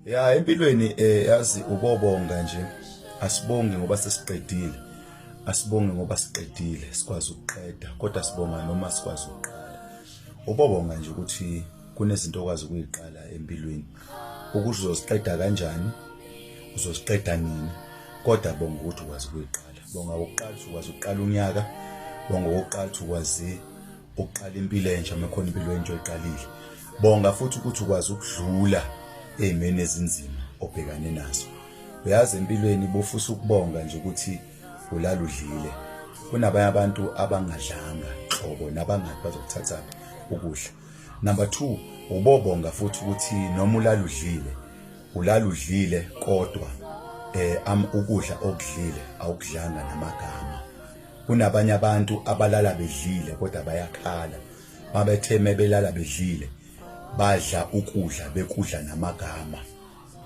Ya empilweni yazi ubobonga nje asibonge ngoba sesiqedile asibonge ngoba siqedile sikwazi ukuqeda kodwa sibonga noma sikwazi ukuqala ubobonga nje ukuthi kunezinto okwazi ukuyiqala empilweni ukuthi uzoziqeda kanjani uzoziqeda nini kodwa bonga ukuthi ukwazi ukuyiqala bonga ukuqala ukwazi ukuqala unyaka bonga ukuqala ukwazi ukuqala impilo entsha mekhona impilo entsha oyiqalile bonga futhi ukuthi ukwazi ukudlula ezimeni ezinzima obhekane nazo uyazi empilweni bofusa ukubonga nje ukuthi ulala udlile kunabanye abantu abangadlanga hlobo nabangathi bazokuthatha ukudla. Number 2 ubobonga futhi ukuthi noma ulala udlile kodwa ukudla okudlile awukudlanga namagama. Kunabanye abantu abalala bedlile kodwa bayakhala mabetheme belala bedlile badla ukudla bekudla namagama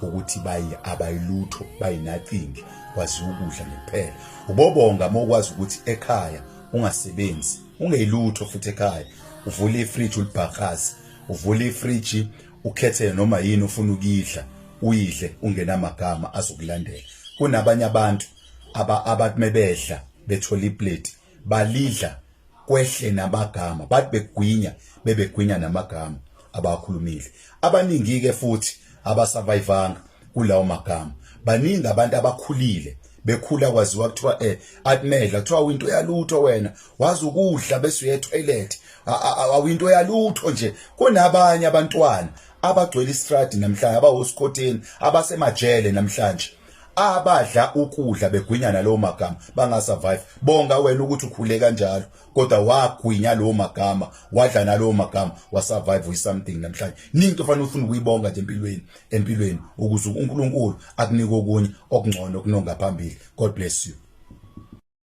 ukuthi abayilutho bayinathing kwazi ukudla kuphela. Ubobonga mokwazi ukuthi ekhaya ungasebenzi ungeyilutho futhi ekhaya uvule ifridge ulibhakazi uvule ifridge ukhethe noma yini ufuna ukidla uyidle ungenamagama azokulandela. Kunabanye abantu abathi mebedla bethola iplate balidla kwehle namagama bathi bebegwinya namagama abakhulumile. Abaningi ke futhi abasurvivanga kulawo magama baningi abantu abakhulile bekhula kwaziwa kuthiwa atimedla kuthiwa into yalutho wena wazi ukudla bese uye toilet awinto yalutho nje. Kunabanye abantwana abagcwele istradi namhlanje abahosikoteni abasemajele namhlanje abadla ukudla begwinya nalowo magama bangasurvive. Bonga wena ukuthi ukhule kanjalo kodwa wagwinya lowo magama wadla nalowo magama wasurvive with something namhlanje. Ninto fanele ufuna ukuyibonga nje empilweni ukuze uNkulunkulu akunike okunye okungcono kunonga phambili. God bless you.